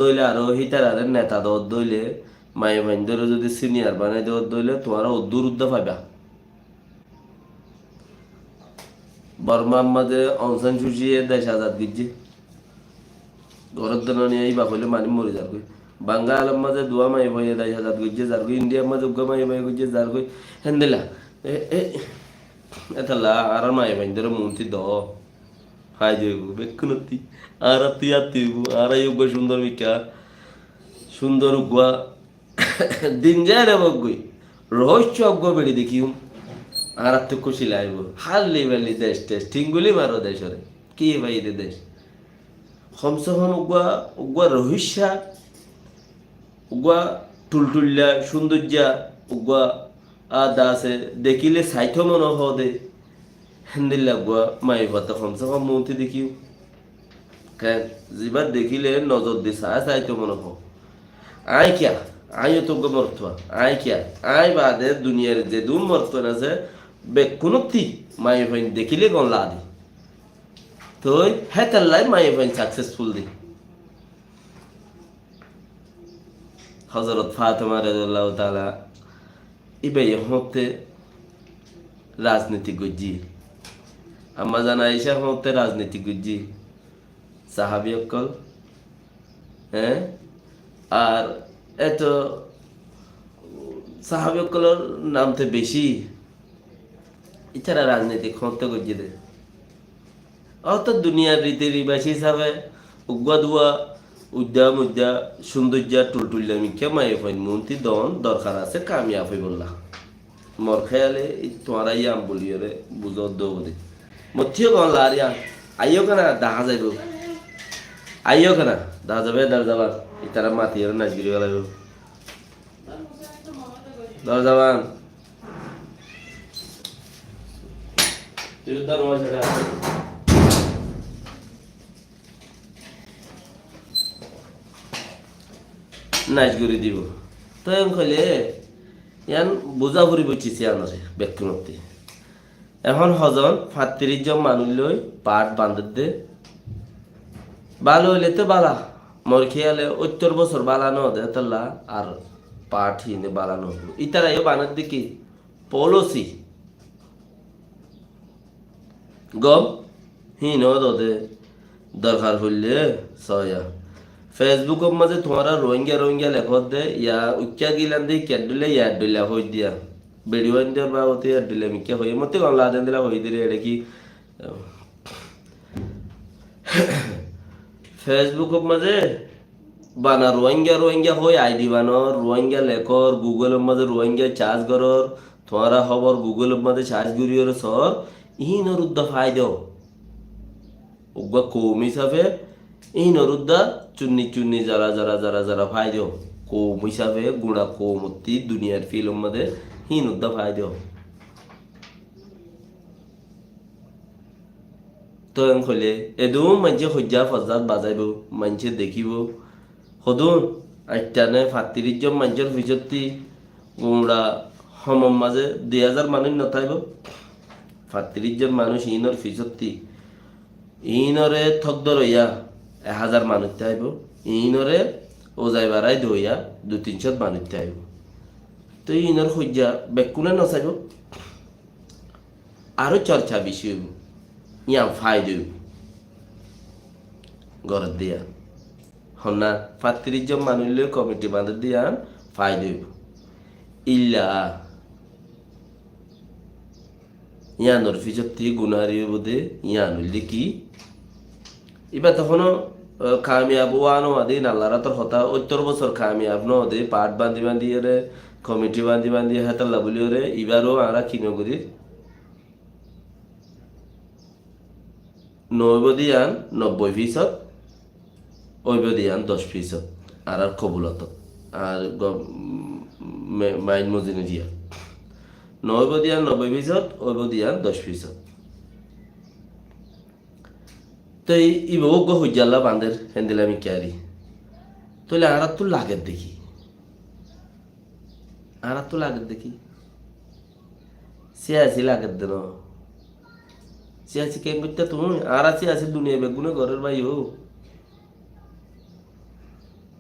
দইলে আরো হিতার আর নেতা দর দইলে মায়ে বাইন্দরে যদি সিনিয়র বানাই দেওয়ার দইলে তোমার দূর উদ্ধ পাইবা বর্মা আম্মাদে অংসান সুশিয়ে দেশ আজাদ গিজি ঘরের দিন নিয়ে এই বাপলে মানি মরে যার কই বাঙ্গা আলম মাঝে দোয়া মাই ভাই দেশ আজাদ গিজি যার কই ইন্ডিয়ার মাঝে উগ্র মাই ভাই গিজি যার কই হেন্দেলা এতলা আর মাই বাইন্দরে মন্ত্রী দ হাই যাইব বেকুনতি আর তুই আর তুই আর উগ্র সুন্দর মিকা সুন্দর উগ্র দিন যায় রে বগুই রহস্য অজ্ঞ বেড়ি দেখিও আর তো খুশি লাগব হারলি বেলি দেশ টেস ঠিঙ্গুলি মারো দেশরে কি ভাই রে দেশ হমসহন উগুয়া উগুয়া রহস্যা উগুয়া টুলটুল্লা সৌন্দর্যা উগুয়া আদা আছে দেখিলে সাইথ মন দে হেন্দিল্লা গুয়া মাই ভাতা হমসহন মৌতি দেখিও কেন যেবার দেখিলে নজর দি সাইথ মন আয় কিয়া আইও তো মরতবা আয় কিয়া আয় বাদে দুনিয়ার যে দুম মরতন আছে বেকুনতি মাই ভাই দেখিলে গলা দি তো হেতাল্লাই মাই ভাই সাকসেসফুল দি হযরত ফাতেমা রাদিয়াল্লাহু তাআলা ইবে হতে রাজনীতি গজি আম্মা জান আয়েশা হতে রাজনীতি গজি সাহাবী অকল হ্যাঁ আর এত সাহাবী অকলের নামতে বেশি এছাড়া রাজনীতি হতে গজি দে অত দুনিয়ার রীতি রিবাস হিসাবে উগ্গা দুয়া উদ্যা মুদ্যা সৌন্দর্যা টুলটুল্লা মিখে মায়ে ফাইন মন্ত্রী দন দরকার আছে কামিয়াব হই বললা মর খেয়ালে তোমারা ইয়াম বলি রে বুঝো দৌড়ে মথিও গন লারিয়া আইও কেনা দেখা যাইব আইও কেনা দেখা যাবে দার যাবার ইতারা মাতি আর নাচ গিরি গেল দর যাবান তিরুদ্দার মা ছেড়ে নাচ করে দিব তো এখন কইলে ইয়ান বোঝা ভরি বইছি আনরে ব্যক্তিমত্তি এখন হজন ৩৫ জন মানুষ লই পাট বান্ধে দে ভালো হইলে তো বালা মর খেয়ালে ৭০ বছর বালানো দে তাল্লা আর পাট হিনে বালানো ইতারা এ বানার দিকে পলসি গম হিন দে দরকার হইলে সয়া ফেসবুকের মাঝে তোমারা রোহিঙ্গা রোহিঙ্গা লেখত দে ইয়া উচ্চা গিলান দিয়ে ক্যাট দিলে ইয়ার দিলা হই দিয়া বেড়ি ওয়ান দেওয়ার বা ওতে ইয়ার দিলে মিকে হই মতে গলা দেন দিলা হই দিলে এটা কি ফেসবুকের মাঝে বানা রোহিঙ্গা রোহিঙ্গা হই আইডি বানর রোহিঙ্গা লেখর গুগলের মাঝে রোহিঙ্গা চার্জ করর তোমারা খবর গুগলের মাঝে চার্জ করিয়র সর ইহিনর উদ্দা ফায়দ উগ্গা কৌম হিসাবে ইহিনর উদ্দা চুন্নি চুন্নি যারা যারা যারা যারা ফায়দ কৌম হিসাবে গুণা কৌমতি দুনিয়ার ফিল্ম মধ্যে হিন উদ্দা ফায়দ তো হলে এদম মানছে সজ্জা ফজ্জাত বাজাইব মানছে দেখিব সদুন আইটানে ৩৫ জন মানুষের ভিতরতি গুমরা সমম মাঝে ২,০০০ মানুষ নথাইব ৩৫ জন মানুষ ইনর ফিচতি ইনরে থকদ রইয়া ১,০০০ মানুষ আইব ইনরে ওজাই বাড়াই দইয়া ২-৩০০ মানুষ আইব তো ইনর সজ্জা বেকুনে নচাইব আরো চর্চা বেশি হইব ইয়া ফায়দ হইব ঘরের দিয়া হন্না ৩৫ জন মানুষ লই কমিটি বাঁধে দিয়া ফায়দ হইব ইল্লা ইয়ানোর ফিচতি গুনারি বোধে ইয়ানুল দেখি এবার তখনও কামিয়াব ওয়ানো আদিন আল্লাহরা তোর হতা ৭০ বছর কামিয়াব ন দে পাট বান্ধি বান্ধি রে কমিটি বান্ধি বান্ধি হাতাল্লা বলি রে এবারও আমরা কিনো করি ৯০% ওইবদিয়ান ১০% আর কবুলত আর মাইন মজিনে দিয়া ৯০% ওইবদিয়ান ১০%। তো ইব হইজাল্লা বান্ধের হেন্দিলামি ক্যারি তাহলে আর তো লাগের দেখি সিয়াসি লাগের দেন সিয়াসি কেন করতে তুমি আর সিয়াসি দুনিয়া বেগুনে ঘরের ভাই হো